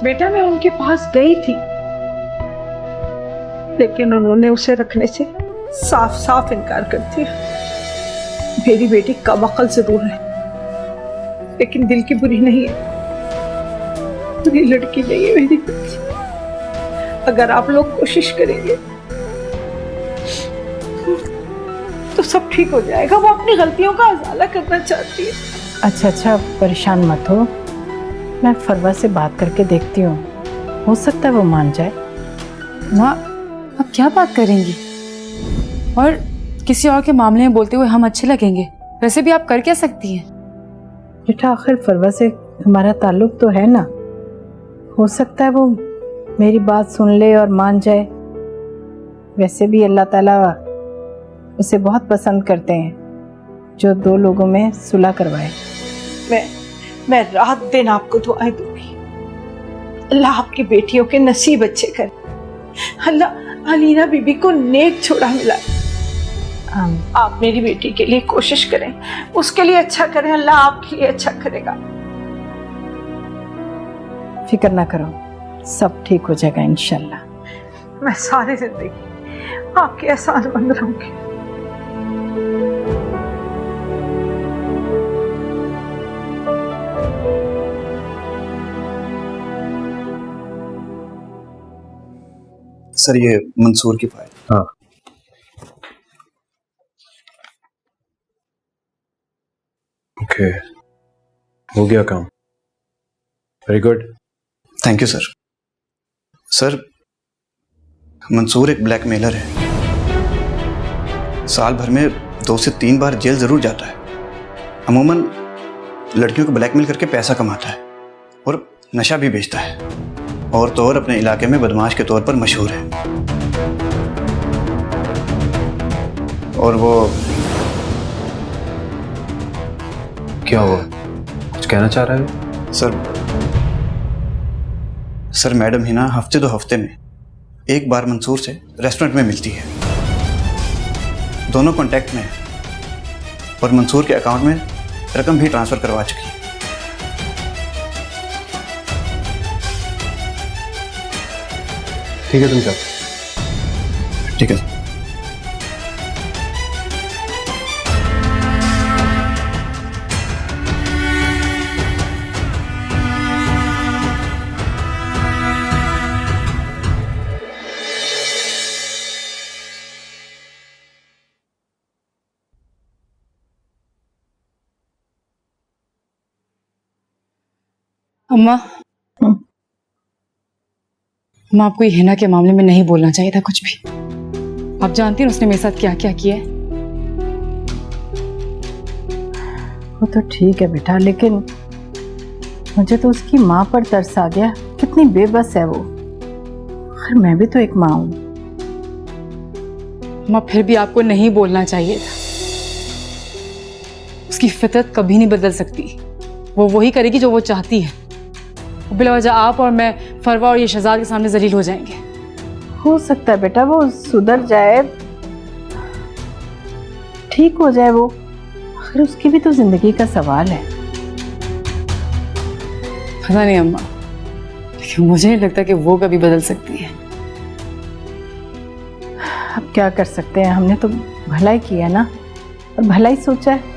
बेटा मैं उनके पास गई थी, लेकिन उन्होंने उसे रखने से साफ साफ इनकार कर दिया। मेरी बेटी कम अकल जरूर है, लेकिन दिल की बुरी नहीं है। बुरी लड़की नहीं है मेरी बेटी। अगर आप लोग कोशिश करेंगे तो सब ठीक हो जाएगा। वो अपनी गलतियों का अज़ाला करना चाहती है। अच्छा, परेशान मत हो, मैं फरवा से बात करके देखती हूँ, हो सकता है वो मान जाए। माँ, आप क्या बात करेंगी? और किसी और के मामले में बोलते हुए हम अच्छे लगेंगे? वैसे भी आप कर क्या सकती हैं? बेटा आखिर फरवा से हमारा ताल्लुक तो है ना, हो सकता है वो मेरी बात सुन ले और मान जाए। वैसे भी अल्लाह ताला उसे बहुत पसंद करते हैं जो दो लोगों में सुलह करवाए। मैं रात दिन आपको दुआएं दूंगी। अल्लाह आपकी बेटियों के नसीब अच्छे करे। अल्लाह अलीना बीबी को नेक छोड़ा मिला। आप मेरी बेटी के लिए कोशिश करें, उसके लिए अच्छा करें, अल्लाह आपके लिए अच्छा करेगा। फिक्र ना करो, सब ठीक हो जाएगा इंशाल्लाह। मैं सारी जिंदगी आपके एहसानमंद रहूंगी। सर ये मंसूर की फाइल। हाँ, ओके, हो गया काम। Very good, thank you sir. Sir Mansoor एक ब्लैकमेलर है। साल भर में 2 से 3 बार जेल जरूर जाता है। अमूमन लड़कियों को ब्लैकमेल करके पैसा कमाता है और नशा भी बेचता है, और तो और अपने इलाके में बदमाश के तौर पर मशहूर है। और वो क्या हुआ? कुछ कहना चाह रहा है? सर मैडम हिना हफ्ते 2 हफ्ते में एक बार मंसूर से रेस्टोरेंट में मिलती है। दोनों कांटेक्ट में हैं और मंसूर के अकाउंट में रकम भी ट्रांसफर करवा चुकी है। ठीक है, तुम जाओ। ठीक है। अम्मा, मैं आपको ये हिना के मामले में नहीं बोलना चाहिए था कुछ भी। आप जानती हैं उसने मेरे साथ क्या क्या किया है। वो तो ठीक है बेटा, लेकिन मुझे तो उसकी माँ पर तरस आ गया। कितनी बेबस है वो। खैर मैं भी तो एक माँ हूँ। अम्मा फिर भी आपको नहीं बोलना चाहिए था। उसकी फितरत कभी नहीं बदल सकती। वो वही करेगी जो वो चाहती है। बिला वजह आप और मैं फरवा और ये शहजाद के सामने जलील हो जाएंगे। हो सकता है बेटा वो सुधर जाए, ठीक हो जाए वो। आखिर उसकी भी तो जिंदगी का सवाल है। पता नहीं अम्मा, लेकिन मुझे नहीं लगता कि वो कभी बदल सकती है। अब क्या कर सकते हैं, हमने तो भलाई किया ना, और भलाई सोचा है।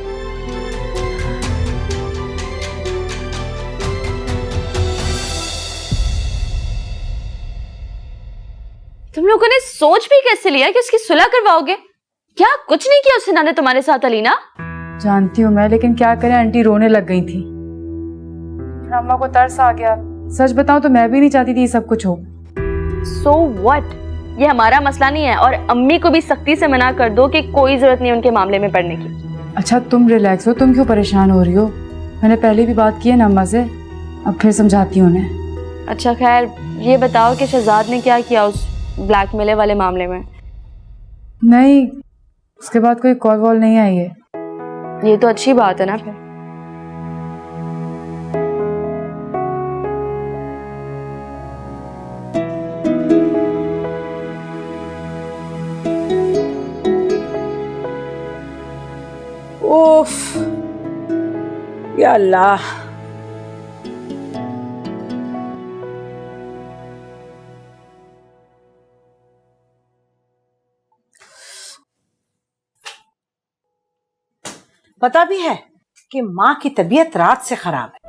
तुम लोगों ने सोच भी कैसे लिया कि उसकी सुलह करवाओगे? क्या कुछ नहीं किया उस हिना ने तुम्हारे साथ अलीना? जानती हूँ मैं, लेकिन क्या करें, आंटी रोने लग गई थी। अम्मा को तरस आ गया। सच बताऊं तो मैं भी नहीं चाहती थी ये सब कुछ हो। So what? ये हमारा मसला नहीं है, और अम्मी को भी सख्ती से मना कर दो कि कोई जरूरत नहीं उनके मामले में पड़ने की। अच्छा तुम रिलैक्स हो, तुम क्यों परेशान हो रही हो? मैंने पहले भी बात की है ना अम्मा से, अब फिर समझाती हूँ उन्हें। अच्छा खैर ये बताओ कि शहजाद ने क्या किया उस ब्लैकमेल वाले मामले में? नहीं, उसके बाद कोई कॉल वॉल नहीं आई है। ये तो अच्छी बात है ना फिर। ओफ या अल्लाह, पता भी है कि माँ की तबीयत रात से खराब है।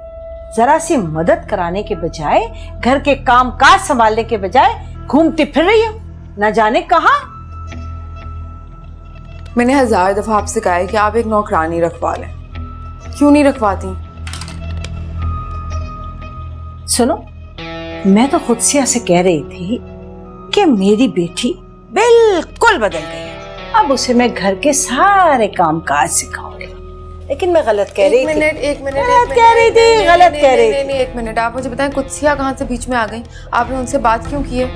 जरा सी मदद कराने के बजाय, घर के काम काज संभालने के बजाय घूमती फिर रही हो न जाने कहाँ। मैंने 1000 दफा आपसे कहा है कि आप एक नौकरानी रखवा लें, क्यों नहीं रखवाती? सुनो, मैं तो खुद से ऐसे कह रही थी कि मेरी बेटी बिल्कुल बदल गई है, अब उसे मैं घर के सारे काम काज सिखाऊंगी। लेकिन मैं गलत कह रही थी। एक मिनट गलत कह रही थी, गलत कह रही थी। नहीं, एक मिनट, आप मुझे बताएं कुत्सिया कहाँ से बीच में आ गई? आपने उनसे बात क्यों की है?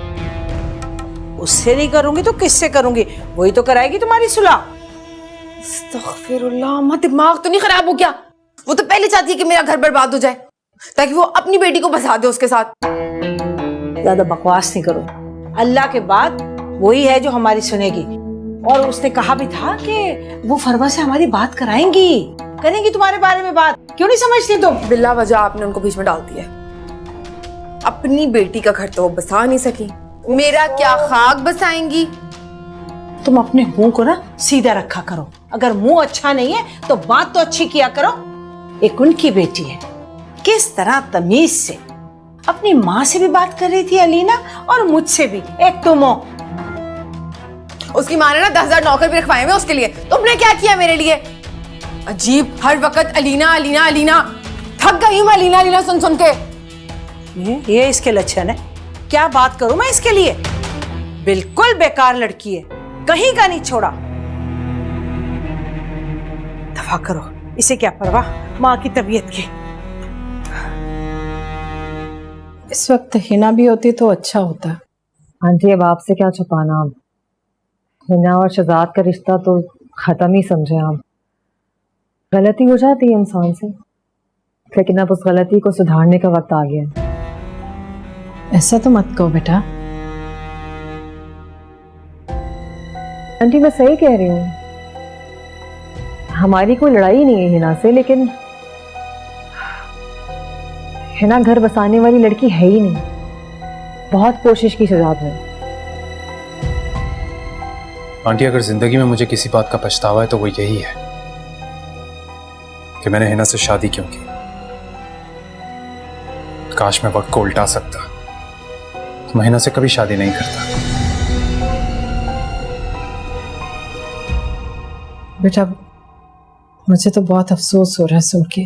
उससे नहीं करूंगी तो किससे करूंगी? वही तो कराएगी तुम्हारी सुलह। अस्तगफिरुल्लाह, अम्मा दिमाग तो नहीं खराब हो गया? वो तो पहले चाहती है कि मेरा घर बर्बाद हो जाए ताकि वो अपनी बेटी को बसा दे उसके साथ। ज्यादा बकवास नहीं करो, अल्लाह के बाद वही है जो हमारी सुनेगी। और उसने कहा भी था कि वो फरवा से हमारी बात कराएंगी, करेंगी तुम्हारे बारे में बात। क्यों नहीं समझती तुम? बिल्ला वजह आपने उनको बीच में डाल दिया। अपनी बेटी का घर तो वो बसा नहीं सकी, मेरा क्या खाक बसाएंगी? तुम अपने मुंह को ना सीधा रखा करो। अगर मुंह अच्छा नहीं है तो बात तो अच्छी किया करो। एक उनकी बेटी है, किस तरह तमीज से अपनी माँ से भी बात कर रही थी अलीना, और मुझसे भी। एक तुम हो। उसकी माँ ने ना 10,000 नौकर भी रखवाए हुए उसके लिए। तुमने क्या किया मेरे लिए? अजीब, हर वक्त अलीना अलीना अलीना। थक गई हूँ मैं अलीना अलीना सुन सुन के। ये इसके लक्षण है। क्या बात करूं मैं इसके लिए? बिल्कुल बेकार लड़की है, कहीं का नहीं छोड़ा। दफा करो, इसे क्या परवाह माँ की तबीयत की। इस वक्त हिना भी होती तो अच्छा होता। आंटी, अब आपसे क्या छुपाना। अब हिना और शहजाद का रिश्ता तो खत्म ही समझे आप। गलती हो जाती है इंसान से, लेकिन अब उस गलती को सुधारने का वक्त आ गया। ऐसा तो मत कहो बेटा। आंटी, मैं सही कह रही हूँ, हमारी कोई लड़ाई नहीं है हिना से, लेकिन हिना घर बसाने वाली लड़की है ही नहीं। बहुत कोशिश की शहजाद ने। आंटी, अगर जिंदगी में मुझे किसी बात का पछतावा है तो वो यही है कि मैंने हिना से शादी क्यों की। काश मैं वक्त को उल्टा सकता तो मैं हिना से कभी शादी नहीं करता। बेटा, मुझे तो बहुत अफसोस हो रहा है सुन के।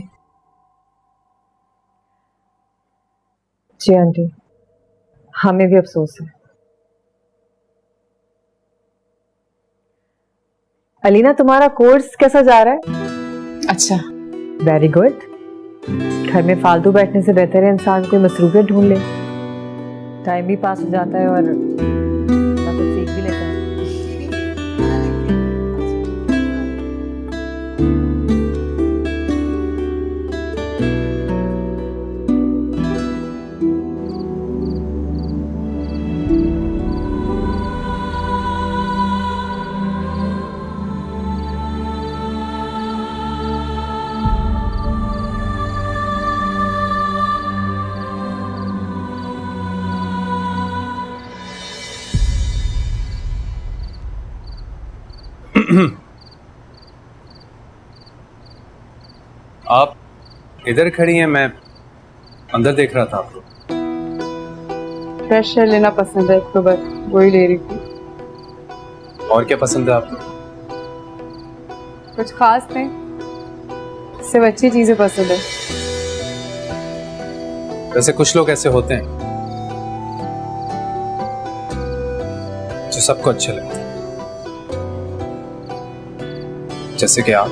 जी आंटी, हमें भी अफसोस है। अलीना, तुम्हारा कोर्स कैसा जा रहा है? अच्छा। Very good. घर में फालतू बैठने से बेहतर है इंसान कोई मसरूफियत ढूंढ ले। टाइम भी पास हो जाता है और कुछ सीख भी लेता है। आप इधर खड़ी हैं, मैं अंदर देख रहा था आपको। फ्रेश एयर लेना पसंद है तो बस वही ले रही थी। और क्या पसंद है आपको? कुछ खास नहीं, सिर्फ अच्छी चीजें पसंद है। वैसे कुछ लोग ऐसे होते हैं जो सबको अच्छे लगते हैं, जैसे कि आप।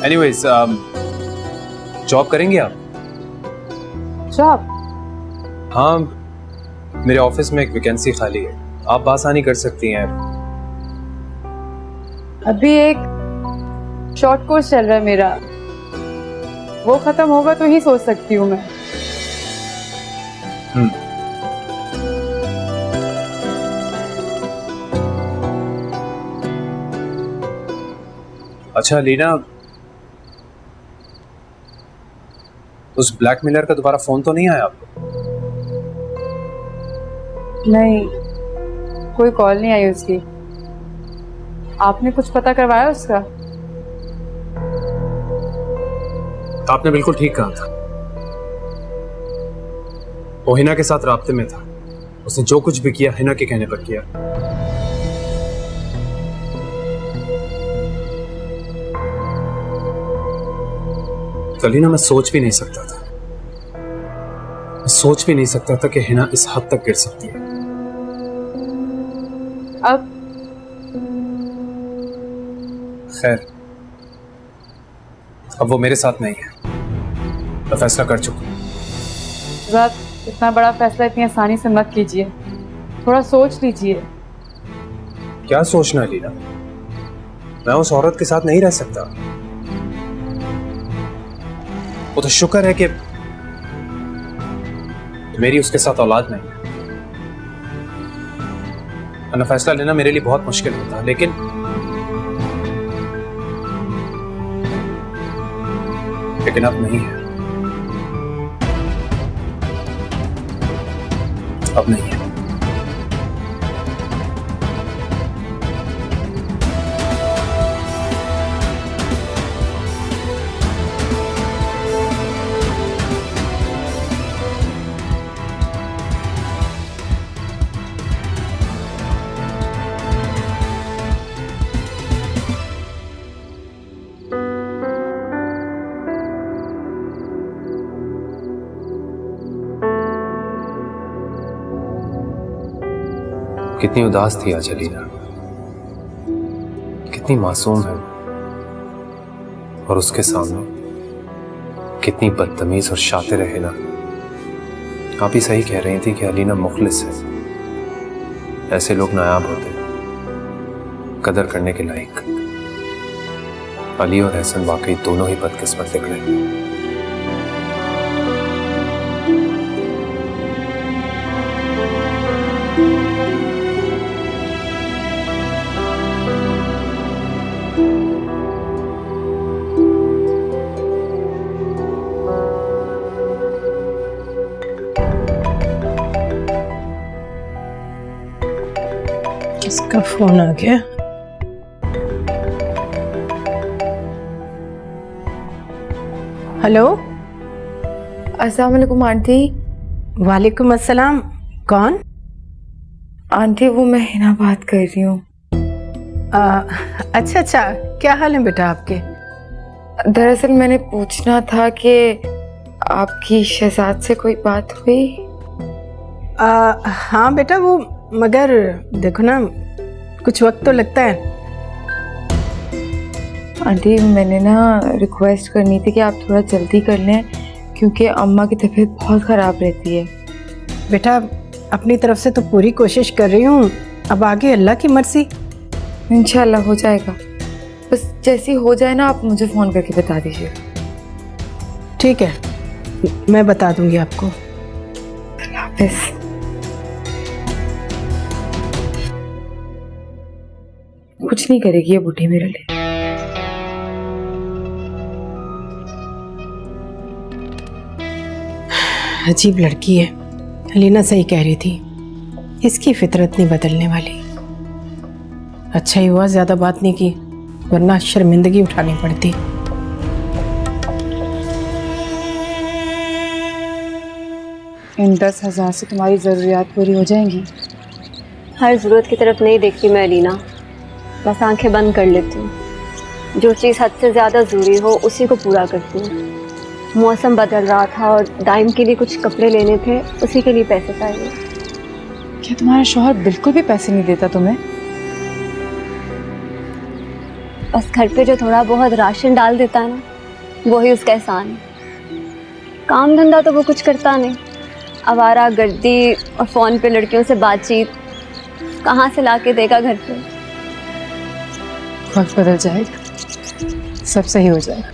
एनीवेज, जॉब करेंगे आप? जॉब? हाँ, मेरे ऑफिस में एक वैकेंसी खाली है, आप बासानी कर सकती हैं। अभी एक शॉर्ट कोर्स चल रहा है मेरा, वो खत्म होगा तो ही सोच सकती हूँ मैं। अच्छा लीना, उस ब्लैकमेलर का दोबारा फोन तो नहीं आया आपको? नहीं, कोई कॉल नहीं आई उसकी। आपने कुछ पता करवाया उसका? आपने बिल्कुल ठीक कहा था। वो हिना के साथ राब्ते में था। उसने जो कुछ भी किया हिना के कहने पर किया। कलीना, मैं सोच भी नहीं सकता था, मैं सोच भी नहीं सकता था कि हिना इस हद तक गिर सकती है। अब खैर, अब वो मेरे साथ नहीं है। मैं फैसला कर चुका हूं। ज़ात, इतना बड़ा फैसला इतनी आसानी से मत कीजिए, थोड़ा सोच लीजिए। क्या सोचना लीना? मैं उस औरत के साथ नहीं रह सकता। वो तो शुक्र है कि मेरी उसके साथ औलाद नहीं है, वरना फैसला लेना मेरे लिए बहुत मुश्किल होता। लेकिन अब नहीं है, अब नहीं है। कितनी उदास थी आज अलीना, कितनी मासूम है, और उसके सामने कितनी बदतमीज और शातिर है हिना। आप ही सही कह रही थी कि अलीना मुखलिस है। ऐसे लोग नायाब होते, कदर करने के लायक। अली और एहसन वाकई दोनों ही बदकिस्मत दिख रहे हैं। किसका फोन आ गया? हेलो, अस्सलाम वालेकुम आंटी। वालेकुम अस्सलाम। कौन? आंटी, वो मैं हिना बात कर रही हूँ। अच्छा अच्छा, क्या हाल है बेटा आपके? दरअसल मैंने पूछना था कि आपकी शहजाद से कोई बात हुई? हाँ बेटा, वो मगर देखो ना, कुछ वक्त तो लगता है। आंटी, मैंने ना रिक्वेस्ट करनी थी कि आप थोड़ा जल्दी कर लें, क्योंकि अम्मा की तबीयत बहुत ख़राब रहती है। बेटा, अपनी तरफ से तो पूरी कोशिश कर रही हूँ, अब आगे अल्लाह की मर्जी। इंशाल्लाह हो जाएगा। बस जैसी हो जाए ना, आप मुझे फ़ोन करके बता दीजिए। ठीक है, मैं बता दूंगी आपको। अल्लाह हाफ़िज़। कुछ नहीं करेगी ये बूढ़ी मेरे लिए। अजीब लड़की है, अलीना सही कह रही थी, इसकी फितरत नहीं बदलने वाली। अच्छा ही हुआ ज्यादा बात नहीं की, वरना शर्मिंदगी उठानी पड़ती। इन 10,000 से तुम्हारी ज़रूरियात पूरी हो जाएंगी? हर ज़रूरत की तरफ नहीं देखती मैं अलीना, बस आंखें बंद कर लेती हूँ। जो चीज़ हद से ज़्यादा ज़रूरी हो उसी को पूरा करती हूँ। मौसम बदल रहा था और दाइम के लिए कुछ कपड़े लेने थे, उसी के लिए पैसे चाहिए। क्या तुम्हारा शौहर बिल्कुल भी पैसे नहीं देता तुम्हें? बस घर पे जो थोड़ा बहुत राशन डाल देता है ना, वही उसका एहसान है। काम धंधा तो वो कुछ करता नहीं। आवारा गर्दी और फ़ोन पे लड़कियों से बातचीत कहाँ से ला के देगा घर पे। वक्त बदल जाएगा, सब सही हो जाएगा।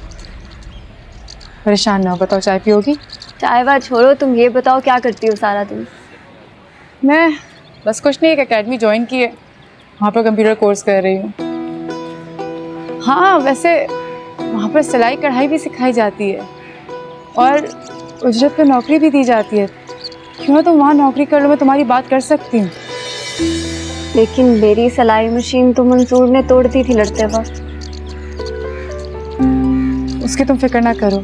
परेशान ना हो। बताओ, चाय पियोगी? चाय वाय छोड़ो, तुम ये बताओ क्या करती हो सारा दिन? मैं बस कुछ नहीं, एक एकेडमी ज्वाइन की है, वहाँ पर कंप्यूटर कोर्स कर रही हूँ। हाँ, वैसे वहाँ पर सिलाई कढ़ाई भी सिखाई जाती है और उजरत पे नौकरी भी दी जाती है। क्यों ना तुम वहाँ नौकरी कर लो, मैं तुम्हारी बात कर सकती हूँ। लेकिन मेरी सिलाई मशीन तो मंसूर ने तोड़ दी थी लड़ते वक्त। उसकी तुम फिक्र ना करो,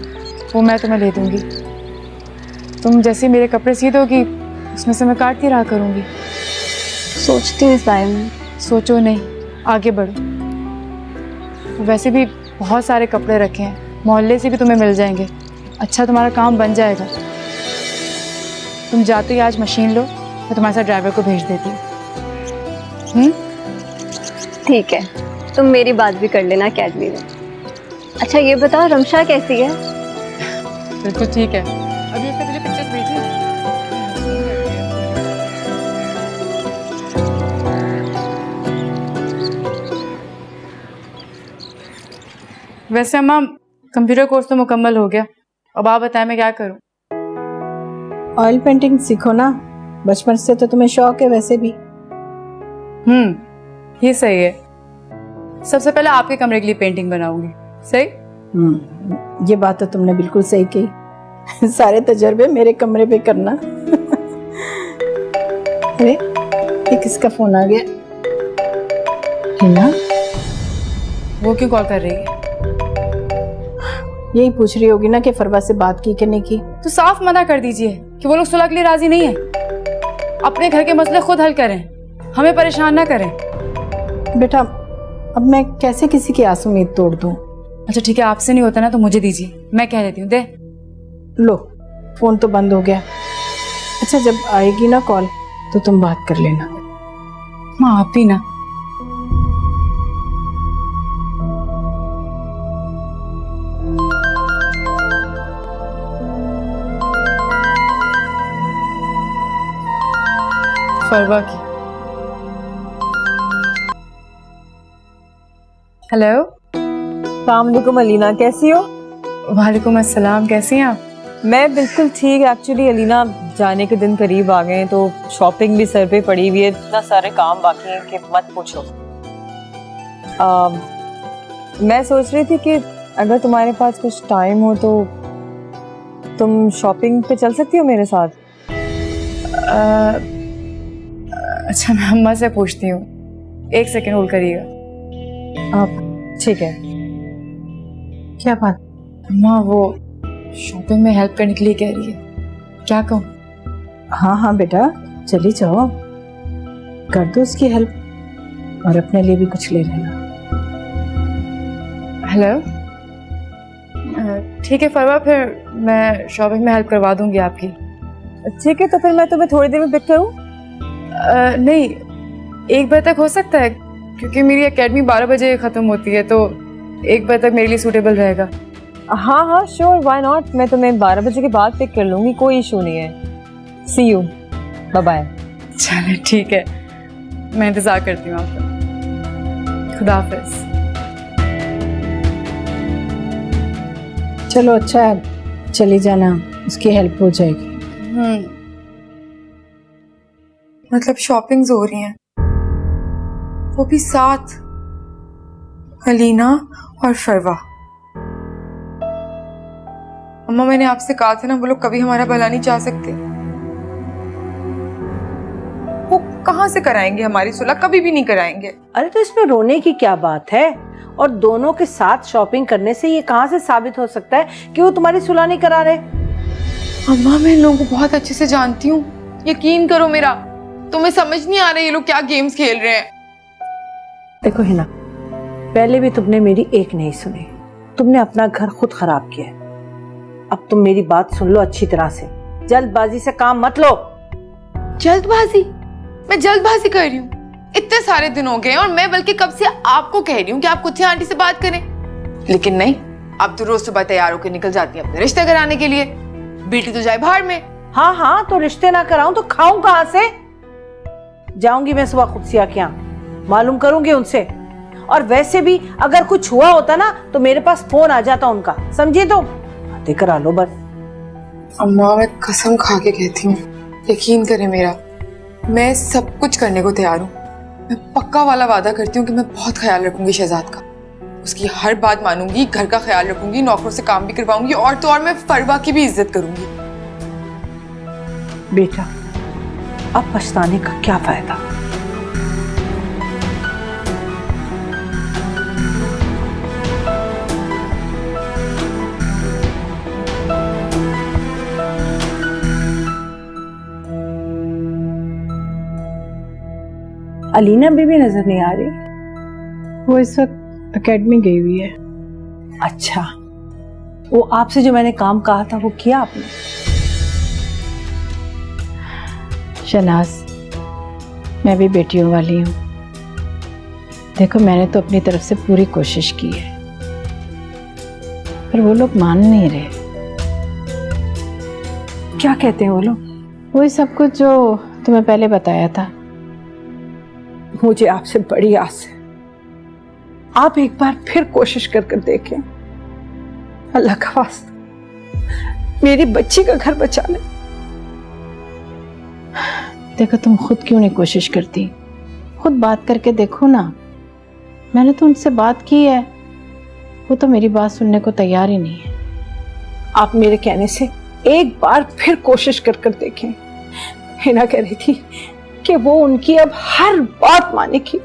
वो मैं तुम्हें ले दूंगी। तुम जैसे मेरे कपड़े सी दोगी उसमें से मैं काटती रहा करूंगी। सोचती हूँ इस बारे में। सोचो नहीं, आगे बढ़ो। वैसे भी बहुत सारे कपड़े रखे हैं, मोहल्ले से भी तुम्हें मिल जाएंगे। अच्छा तुम्हारा काम बन जाएगा। तुम जाते ही आज मशीन लो, मैं तुम्हारे साथ ड्राइवर को भेज देती हूँ। ठीक है, तुम मेरी बात भी कर लेना अकेडमी में। अच्छा ये बताओ रमशा कैसी है? बिल्कुल ठीक है। अभी उसने मुझे पिक्चर्स भेजी। वैसे अम्मा कंप्यूटर कोर्स तो मुकम्मल हो गया, अब आप बताएं मैं क्या करूं? ऑयल पेंटिंग सीखो ना, बचपन से तो तुम्हें शौक है वैसे भी। ये सही है। सबसे पहले आपके कमरे के लिए पेंटिंग बनाऊंगी। सही? ये बात तो तुमने बिल्कुल सही कही। सारे तजर्बे मेरे कमरे पे करना। अरे ये किसका फोन आ गया? हिना? वो क्यों कॉल कर रही है? यही पूछ रही होगी ना कि फरवा से बात की कि नहीं की। तो साफ मना कर दीजिए कि वो लोग सुलह के लिए राजी नहीं है। अपने घर के मसले खुद हल करें, हमें परेशान ना करें। बेटा अब मैं कैसे किसी की आस उम्मीद तोड़ दूं? अच्छा ठीक है, आपसे नहीं होता ना तो मुझे दीजिए, मैं कह देती हूँ। दे लो, फोन तो बंद हो गया। अच्छा जब आएगी ना कॉल तो तुम बात कर लेना। हाँ आप भी ना। फरवा की। हेलो। अस्सलाम वालेकुम अलीना, कैसी हो? वालेकुम अस्सलाम, कैसी हैं आप? मैं बिल्कुल ठीक। एक्चुअली अलीना जाने के दिन करीब आ गए हैं तो शॉपिंग भी सर पे पड़ी हुई है, इतना सारे काम बाकी हैं कि मत पूछो। मैं सोच रही थी कि अगर तुम्हारे पास कुछ टाइम हो तो तुम शॉपिंग पे चल सकती हो मेरे साथ। अच्छा मैं अम्मा से पूछती हूँ, एक सेकेंड होल्ड करिएगा आप। ठीक है। क्या बात? अम्मा वो शॉपिंग में हेल्प करने के लिए कह रही है, क्या कहूँ? हाँ हाँ बेटा चली जाओ, कर दो उसकी हेल्प और अपने लिए भी कुछ ले लेना। हेलो। ठीक है फरवा, फिर मैं शॉपिंग में हेल्प करवा दूंगी आपकी। ठीक है, तो फिर मैं तुम्हें थोड़ी देर में पिक करूँ? नहीं, 1 बजे तक हो सकता है, क्योंकि मेरी एकेडमी 12 बजे ख़त्म होती है, तो 1 बजे तक मेरे लिए सूटेबल रहेगा। हाँ हाँ श्योर, व्हाई नॉट। मैं तुम्हें 12 बजे के बाद पिक कर लूँगी, कोई इशू नहीं है। सी यू, बाय बाय। चलो ठीक है, मैं इंतज़ार करती हूँ आपका। खुदा हाफिज़। चलो अच्छा है, चली जाना, उसकी हेल्प हो जाएगी। मतलब शॉपिंग्स हो रही हैं, वो भी साथ, अलीना और फरवा। अम्मा मैंने आपसे कहा था ना, वो लोग कभी हमारा भला नहीं चाह सकते। वो कहाँ से कराएंगे हमारी सुलह, कभी भी नहीं कराएंगे। अरे तो इसमें रोने की क्या बात है? और दोनों के साथ शॉपिंग करने से ये कहाँ से साबित हो सकता है कि वो तुम्हारी सुलह नहीं करा रहे? अम्मा मैं इन लोगों को बहुत अच्छे से जानती हूँ, यकीन करो मेरा। तुम्हें समझ नहीं आ रहा ये लोग क्या गेम्स खेल रहे हैं। देखो हिना, पहले भी तुमने मेरी एक नहीं सुनी, तुमने अपना घर खुद खराब किया है। अब तुम मेरी बात सुन लो अच्छी तरह से, जल्दबाजी से काम मत लो। जल्दबाजी? मैं जल्दबाजी कर रही हूँ? इतने सारे दिन हो गए और मैं बल्कि कब से आपको कह रही हूँ कि आप खुद से आंटी से बात करें, लेकिन नहीं, अब तो रोज सुबह तैयार होकर निकल जाती है अपने रिश्ते कराने के लिए। बेटी तो जाए बाहर में। हाँ हाँ, तो रिश्ते ना कराऊं तो खाऊं कहाँ से? जाऊंगी मैं सुबह खुद सिया के यहाँ, मालूम करूंगी उनसे। और वैसे भी अगर कुछ हुआ होता ना तो मेरे पास फोन आ जाता उनका, समझिए? तो बातें करा लो बस। अम्मा मैं कसम खा के कहती हूँ, यकीन करें मेरा, मैं सब कुछ करने को तैयार हूँ। मैं पक्का वाला वादा करती हूँ कि मैं बहुत ख्याल रखूंगी शहजाद का, उसकी हर बात मानूंगी, घर का ख्याल रखूंगी, नौकरों से काम भी करवाऊंगी, और तो और मैं फरवा की भी इज्जत करूंगी। बेटा, अब पछताने का क्या फायदा। अलीना बीबी नजर नहीं आ रही। वो इस वक्त एकेडमी गई हुई है। अच्छा, वो आपसे जो मैंने काम कहा था वो किया आपने? शनाज, मैं भी बेटियों वाली हूँ। देखो, मैंने तो अपनी तरफ से पूरी कोशिश की है, पर वो लोग मान नहीं रहे। क्या कहते हैं वो लोग? वही सब कुछ जो तुम्हें पहले बताया था। मुझे आपसे बड़ी आस है, आप एक बार फिर कोशिश कर देखें। अल्लाह का वास्ता मेरी बच्ची का घर बचा ले। देखो, तुम खुद क्यों नहीं कोशिश करती? खुद बात करके देखो ना। मैंने तो उनसे बात की है, वो तो मेरी बात सुनने को तैयार ही नहीं है। आप मेरे कहने से एक बार फिर कोशिश कर देखें। हिना कह रही थी कि वो उनकी अब हर बात मानेगी,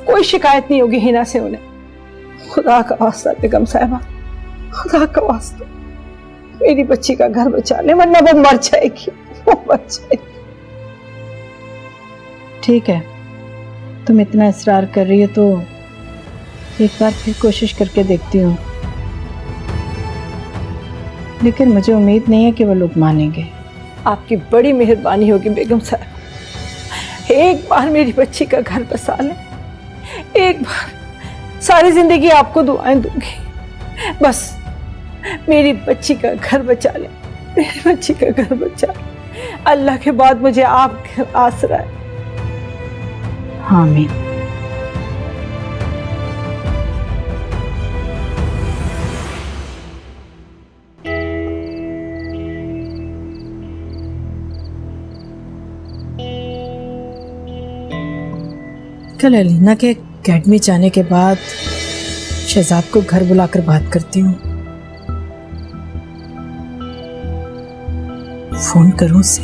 कोई शिकायत नहीं होगी हिना से उन्हें। खुदा का वास्ता बेगम साहिबा, खुदा का वास्ता मेरी बच्ची का घर बचा ले, वरना वो मर जाएगी, वो मर जाएगी। ठीक है, तुम इतना इसरार कर रही हो तो एक बार फिर कोशिश करके देखती हूँ, लेकिन मुझे उम्मीद नहीं है कि वो लोग मानेंगे। आपकी बड़ी मेहरबानी होगी बेगम साहब, एक बार मेरी बच्ची का घर बसा लें, एक बार। सारी जिंदगी आपको दुआएं दूंगी, बस मेरी बच्ची का घर बचा ले, मेरी बच्ची का घर बचा ले। अल्लाह के बाद मुझे आपका आसरा है। आमीन। कल अलीना के एकेडमी जाने के बाद शहजाद को घर बुलाकर बात करती हूँ। फोन करूं उसे।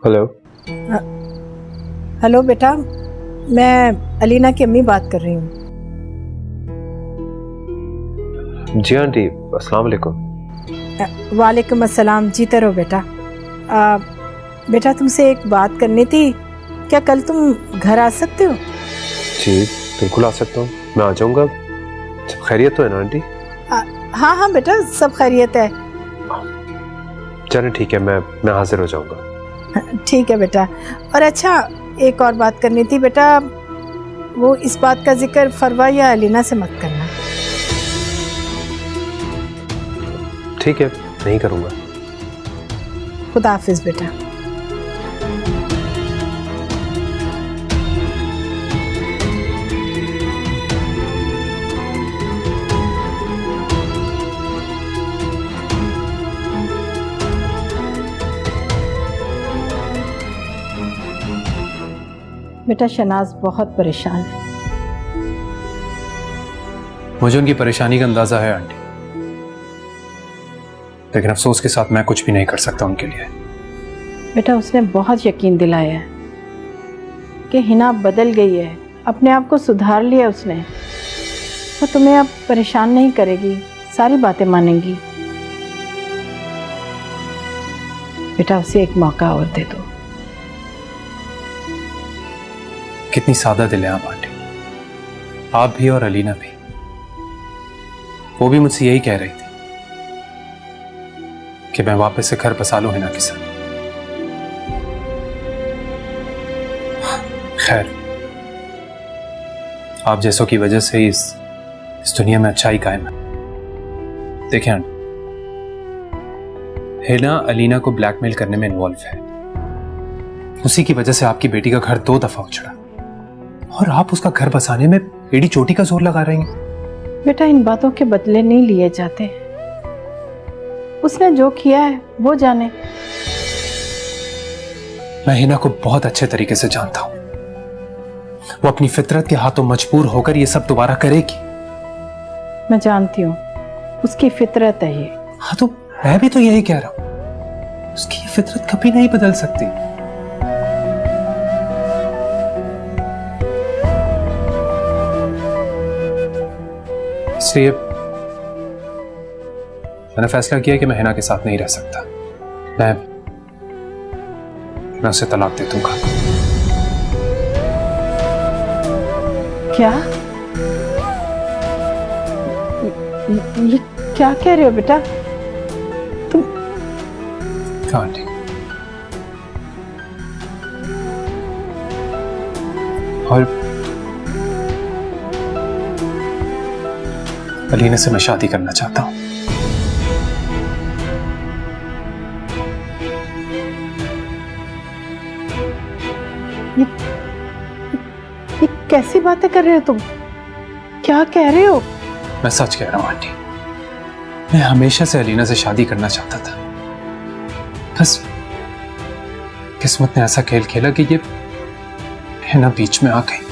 हेलो। हेलो बेटा, मैं अलीना की अम्मी बात कर रही हूँ। जी आंटी, अस्सलाम वालेकुम। वालेकुम अस्सलाम। जीते रहो बेटा। बेटा, तुमसे एक बात करनी थी, क्या कल तुम घर आ सकते हो? जी बिल्कुल आ सकता हूँ, मैं आ जाऊँगा। सब खैरियत तो है ना आंटी? हाँ हाँ बेटा, सब खैरियत है। चलें ठीक है, मैं हाजिर हो जाऊँगा। ठीक है बेटा। और अच्छा, एक और बात करनी थी बेटा, वो इस बात का जिक्र फरवा या अलीना से मत करना। ठीक है, नहीं करूँगा। खुदा हाफिज बेटा। बेटा, शनाज बहुत परेशान है। मुझे उनकी परेशानी का अंदाजा है आंटी, लेकिन अफसोस के साथ मैं कुछ भी नहीं कर सकता उनके लिए। बेटा, उसने बहुत यकीन दिलाया है कि हिना बदल गई है, अपने आप को सुधार लिया उसने। वो तुम्हें अब परेशान नहीं करेगी, सारी बातें मानेगी। बेटा, उसे एक मौका और दे दो। कितनी सादा दिल है आप आंटी, आप भी और अलीना भी। वो भी मुझसे यही कह रही थी कि मैं वापस से घर बसा लूं हिना के साथ। खैर, आप जैसों की वजह से इस दुनिया में अच्छाई कायम है। देखें आंटी, हिना अलीना को ब्लैकमेल करने में इन्वॉल्व है। उसी की वजह से आपकी बेटी का घर 2 दफा उछड़ा, और आप उसका घर बसाने में एड़ी चोटी का जोर लगा रही हैं। बेटा, इन बातों के बदले नहीं लिए जाते। उसने जो किया है वो जाने। मैं हिना को बहुत अच्छे तरीके से जानता हूं। वो अपनी फितरत के हाथों मजबूर होकर ये सब दोबारा करेगी। मैं जानती हूँ, उसकी फितरत है ये। हाँ तो मैं भी तो यही कह रहा हूं, उसकी ये फितरत कभी नहीं बदल सकती। इसलिए मैंने फैसला किया कि मैं हिना के साथ नहीं रह सकता। मैं उसे तलाक दे दूंगा। क्या? ये क्या कह रहे हो बेटा तुम? हाँ आंटी, और अलीना से मैं शादी करना चाहता हूं। ये कैसी बातें कर रहे हो तुम? क्या कह रहे हो? मैं सच कह रहा हूं आंटी, मैं हमेशा से अलीना से शादी करना चाहता था। बस किस्मत ने ऐसा खेल खेला कि ये हिना बीच में आ गई।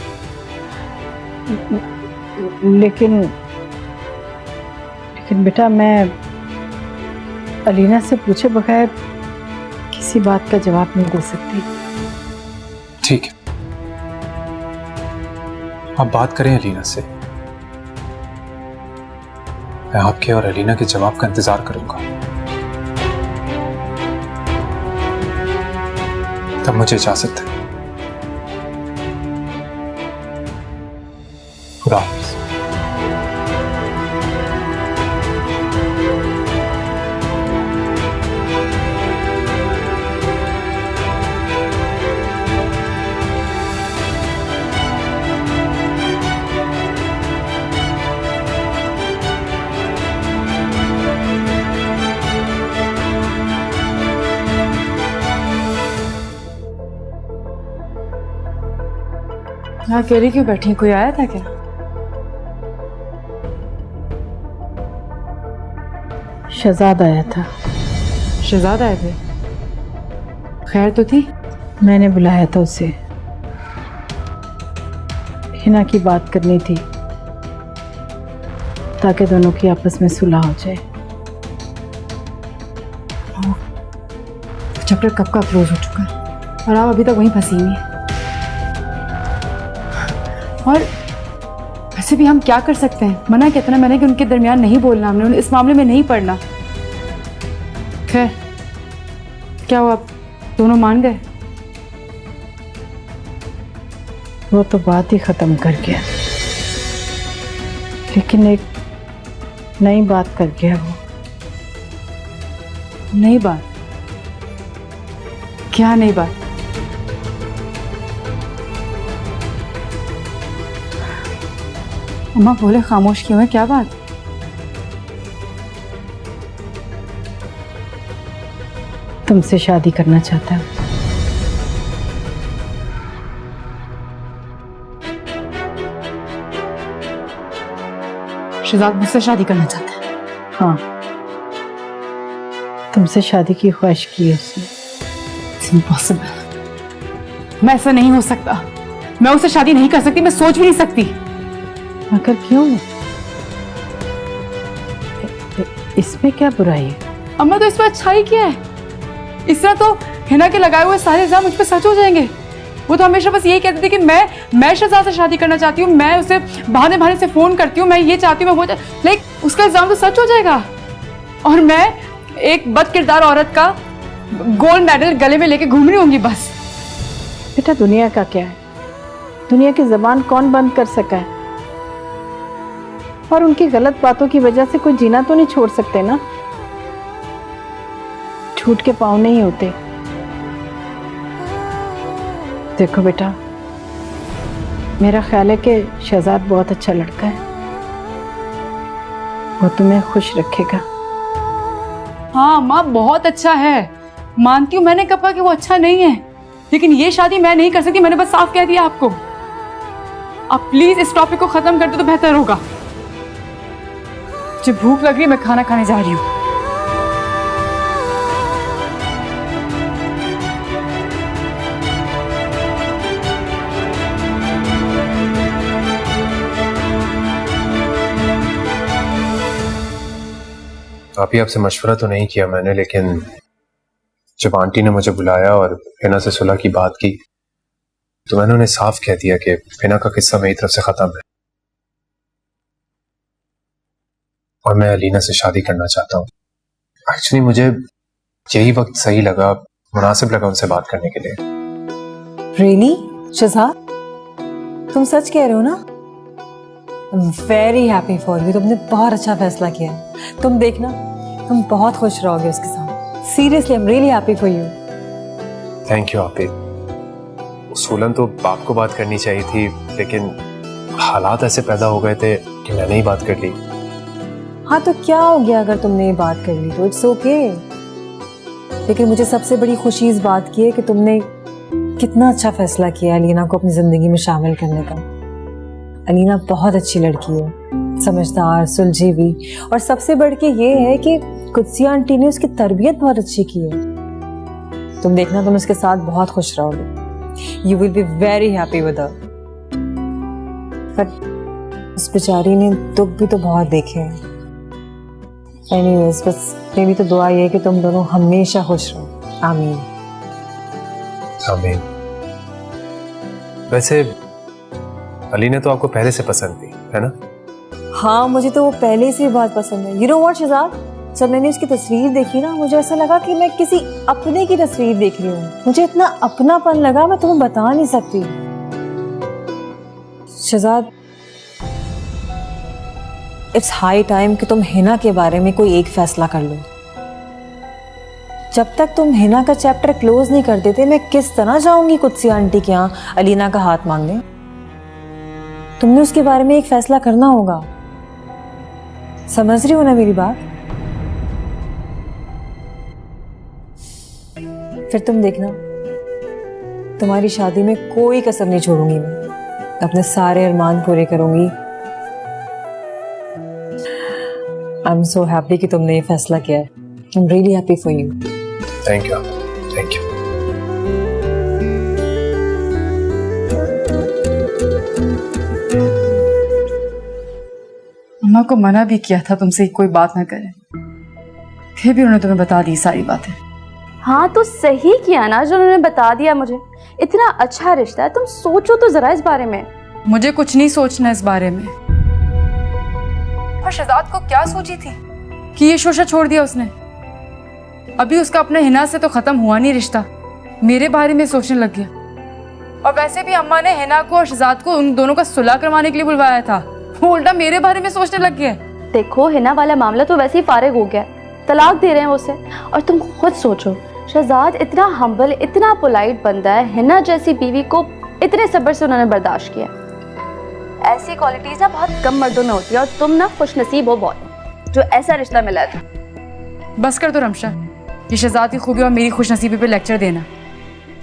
लेकिन बेटा, मैं अलीना से पूछे बगैर किसी बात का जवाब नहीं दे सकती। ठीक है, आप बात करें अलीना से। मैं आपके और अलीना के जवाब का इंतजार करूंगा। तब मुझे इजाजत है। खुदा हाफिज़। यहाँ अकेली क्यों बैठी? कोई आया था क्या? शहजाद आया था। शहजाद आए थे? खैर तो थी? मैंने बुलाया था उसे, हिना की बात करनी थी ताकि दोनों की आपस में सुलह हो जाए। चक्कर कब का क्लोज हो चुका है और आप अभी तक वहीं फंसी हुई है। और वैसे भी हम क्या कर सकते हैं? मना कितना मैंने कि उनके दरमियान नहीं बोलना, हमने उन्हें इस मामले में नहीं पड़ना। खैर क्या हुआ, आप दोनों मान गए? वो तो बात ही खत्म कर गया, लेकिन एक नई बात कर गया वो। नई बात? क्या नई बात? अम्मा बोले खामोश क्यों है? क्या बात? तुमसे शादी करना चाहता है। शहजाद मुझसे शादी करना चाहता है? हाँ, तुमसे शादी की ख्वाहिश की है उसने। It's impossible. मैं ऐसा नहीं हो सकता, मैं उससे शादी नहीं कर सकती, मैं सोच भी नहीं सकती। मगर क्यों? इसमें क्या बुराई है? अम्मा तो इसमें अच्छाई क्या है? इस तरह तो हिना के लगाए हुए सारे इल्जाम मुझ पे सच हो जाएंगे। वो तो हमेशा बस यही कहती थी कि मैं शहजाद से शादी करना चाहती हूँ, मैं उसे बहाने से फोन करती हूँ, मैं ये चाहती हूँ, मैं वो लाइक उसका इल्जाम तो सच हो जाएगा और मैं एक बदकिरदार औरत का गोल्ड मेडल गले में लेके घूम रही होंगी बस। बेटा दुनिया का क्या है? दुनिया की जबान कौन बंद कर सका है? और उनकी गलत बातों की वजह से कोई जीना तो नहीं छोड़ सकते ना। झूठ के पाँव नहीं होते। देखो बेटा, मेरा ख्याल है कि शहजाद बहुत अच्छा लड़का है, वो तुम्हें खुश रखेगा। हाँ माँ, बहुत अच्छा है, मानती हूँ। मैंने कब कहा कि वो अच्छा नहीं है, लेकिन ये शादी मैं नहीं कर सकती। मैंने बस साफ कह दिया आपको। आप प्लीज इस टॉपिक को खत्म कर दो तो बेहतर होगा। मुझे भूख लग रही है, मैं खाना खाने जा रही हूँ। आप ही आपसे मशवरा तो नहीं किया मैंने, लेकिन जब आंटी ने मुझे बुलाया और हिना से सुलह की बात की तो मैंने उन्हें साफ कह दिया कि हिना का किस्सा मेरी तरफ से खत्म है और मैं अलीना से शादी करना चाहता हूँ। एक्चुअली मुझे यही वक्त सही लगा, मुनासिब लगा उनसे बात करने के लिए। रियली शहजाद, तुम सच कह रहे हो ना? वेरी हैप्पी फॉर यू, तुमने बहुत अच्छा फैसला किया है। तुम देखना, तुम बहुत खुश रहोगे उसके साथ। Seriously I am really happy for you. Thank you आपी। उसूलन तो बाप को बात करनी चाहिए थी, लेकिन हालात ऐसे पैदा हो गए थे कि मैंने ही बात कर ली। हाँ तो क्या हो गया अगर तुमने ये बात कर ली तो इट्स ओके। लेकिन मुझे सबसे बड़ी खुशी इस बात की है कि तुमने कितना अच्छा फैसला किया अलीना को अपनी जिंदगी में शामिल करने का। अलीना बहुत अच्छी लड़की है, समझदार, सुलझी हुई, और सबसे बढ़ के ये है कि कुदसी आंटी ने उसकी तरबियत बहुत अच्छी की है। तुम देखना, तुम उसके साथ बहुत खुश रहोगे। You will be very happy with her. पर उस बेचारी ने दुख भी तो बहुत देखे हैं। एनीवेज, बस मेरी तो दुआ ये है कि तुम दोनों हमेशा खुश रहो। आमीन आमीन। वैसे अली ने तो आपको पहले से पसंद थी, है ना? हाँ, मुझे तो वो पहले से बहुत पसंद है। यू नो व्हाट शहजाद, जब मैंने उसकी तस्वीर देखी ना, मुझे ऐसा लगा कि मैं किसी अपने की तस्वीर देख रही हूँ। मुझे इतना अपनापन लगा, मैं तुम्हें बता नहीं सकती। शहजाद, इट्स हाई टाइम कि तुम हिना के बारे में कोई एक फैसला कर लो। जब तक तुम हिना का चैप्टर क्लोज नहीं कर देते, मैं किस तरह जाऊंगी कुदसी आंटी के यहाँ अलीना का हाथ मांगने? तुमने उसके बारे में एक फैसला करना होगा। समझ रही हो ना मेरी बात? फिर तुम देखना, तुम्हारी शादी में कोई कसर नहीं छोड़ूंगी मैं। अपने सारे अरमान पूरे करूंगी। आई एम सो हैप्पी कि तुमने ये फैसला किया है। I am really happy for you. Thank you, thank you. अम्मा को मना भी किया था तुमसे कोई बात ना करे, फिर भी उन्होंने तुम्हें बता दी सारी बातें। हाँ तो सही किया ना जो उन्होंने बता दिया मुझे। इतना अच्छा रिश्ता है, तुम सोचो तो जरा इस बारे में। मुझे कुछ नहीं सोचना इस बारे में। और शहजाद को क्या सोची थी कि ये शोशा छोड़ दिया उसने? अभी उसका अपने हिना से तो खत्म हुआ नहीं रिश्ता, मेरे बारे में सोचने लग गया। और वैसे भी अम्मा ने हिना को और शहजाद को उन दोनों का सुलह करवाने के लिए बुलवाया था, वो उल्टा मेरे बारे में सोचने लग गया। देखो, हिना वाला मामला तो वैसे ही फारिग हो गया, तलाक दे रहे हैं उसे। और तुम खुद सोचो, शहजाद इतना हम्बल, इतना पोलाइट बंदा है, हिना जैसी बीवी को इतने सब्र से उन्होंने बर्दाश्त किया। ऐसी क्वालिटीज ना बहुत कम मर्दों में होती है, और तुम ना खुशनसीब हो बहुत जो ऐसा रिश्ता मिला है। बस कर दो रमशा, ये शहजाद की खूबी और मेरी खुशनसीबी पे लेक्चर देना।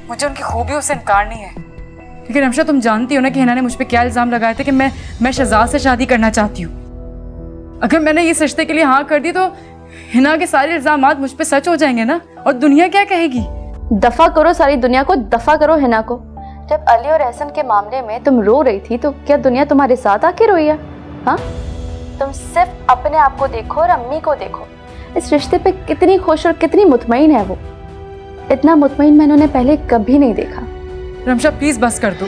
मुझे उनकी खूबियों से इनकार नहीं है, क्योंकि रमशा तुम जानती हो ना कि हिना ने मुझ पे क्या इल्जाम लगाए थे कि मैं शहजाद से शादी करना चाहती हूँ। अगर मैंने इस रिश्ते के लिए हाँ कर दी तो हिना के सारे इल्जामात मुझ पे सच हो जाएंगे ना, और दुनिया क्या कहेगी? दफा करो सारी दुनिया को, दफा करो हिना को। जब अली और एहसन के मामले में तुम रो रही थी तो क्या दुनिया तुम्हारे साथ आके रोई है? हाँ, तुम सिर्फ अपने आप को देखो और अम्मी को देखो। इस रिश्ते पे कितनी खुश और कितनी मुतमईन है वो। इतना मुतमईन मैंने उन्हें पहले कभी नहीं देखा। रमशा प्लीज बस कर दो,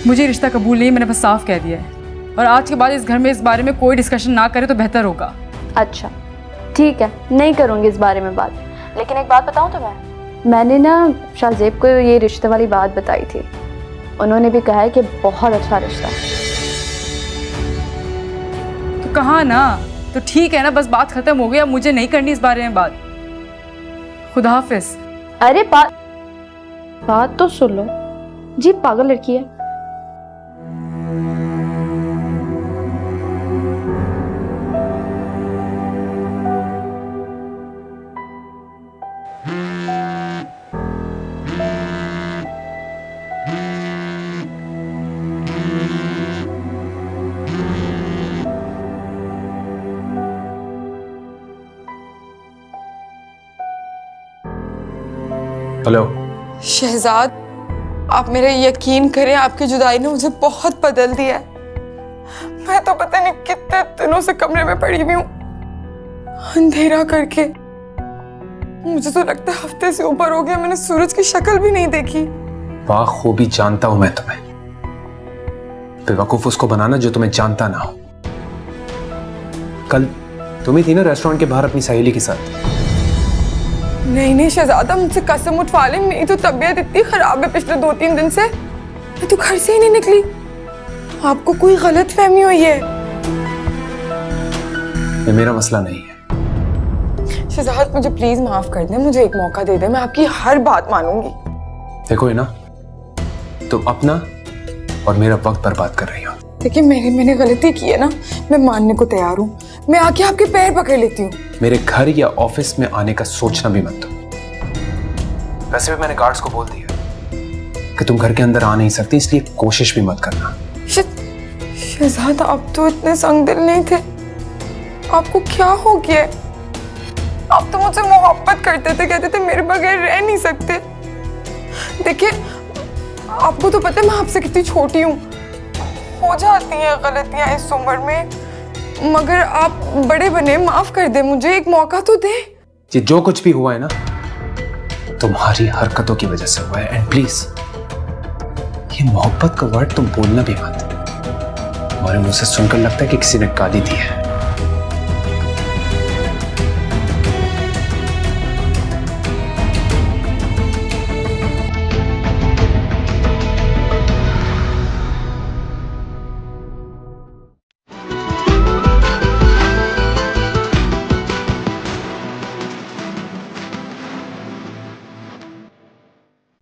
मुझे रिश्ता कबूल नहीं, मैंने बस साफ कह दिया है। और आज के बाद इस घर में इस बारे में कोई डिस्कशन ना करे तो बेहतर होगा। अच्छा ठीक है, नहीं करूँगी इस बारे में बात। लेकिन एक बात बताऊँ तुम्हें, मैंने ना शाहजेब को ये रिश्ते वाली बात बताई थी, उन्होंने भी कहा है कि बहुत अच्छा रिश्ता। तो कहा ना, तो ठीक है ना, बस बात खत्म हो गई, अब मुझे नहीं करनी इस बारे में बात। खुदा हाफिज। अरे बात तो सुन लो जी, पागल लड़की है। हेलो शहजाद, आप मेरा यकीन करें, आपकी जुदाई ने मुझे बहुत बदल दिया है। मैं तो पता नहीं कितने दिनों से कमरे में पड़ी हुई हूँ। अंधेरा करके। मुझे तो लगता है हफ्ते से ऊपर हो गया, मैंने सूरज की शक्ल भी नहीं देखी। बाखूबी जानता हूं मैं तुम्हें, बेवकूफ उसको बनाना जो तुम्हें जानता ना हो। कल तुम ही थी ना रेस्टोरेंट के बाहर अपनी सहेली के साथ? नहीं नहीं शहजादा, मुझसे कसम उठवा ले, मेरी तो तबीयत इतनी खराब है पिछले 2-3 दिन से, मैं तो घर से ही नहीं निकली। आपको कोई गलत फहमी हुई है। ये मेरा मसला नहीं है। शहजाद मुझे प्लीज माफ कर दे, मुझे एक मौका दे दे, मैं आपकी हर बात मानूंगी। देखो है ना, तुम अपना और मेरा वक्त बर्बाद कर रही हो। देखिए मैंने गलती की है ना, मैं मानने को तैयार हूँ, मैं आके आपके पैर पकड़ लेती हूँ। मेरे घर या ऑफिस में आने का सोचना भी मत दो। वैसे भी मैंने गार्ड्स को बोल दिया कि तुम घर के अंदर आ नहीं सकती, इसलिए कोशिश भी मत करना। शहजाद आप तो इतने संगदिल नहीं थे, आपको क्या हो गया? आप तो मुझसे मोहब्बत करते थे, कहते थे मेरे बगैर रह नहीं सकते। देखिए आपको तो पता है मैं आपसे कितनी छोटी हूँ, हो जाती हैं गलतियां इस उम्र में, मगर आप बड़े बने, माफ कर दे मुझे, एक मौका तो दे। ये जो कुछ भी हुआ है ना, तुम्हारी हरकतों की वजह से हुआ है। एंड प्लीज ये मोहब्बत का वर्ड तुम बोलना भी मत। तुम्हारे मुंह से सुनकर लगता है कि किसी ने गाली दी है।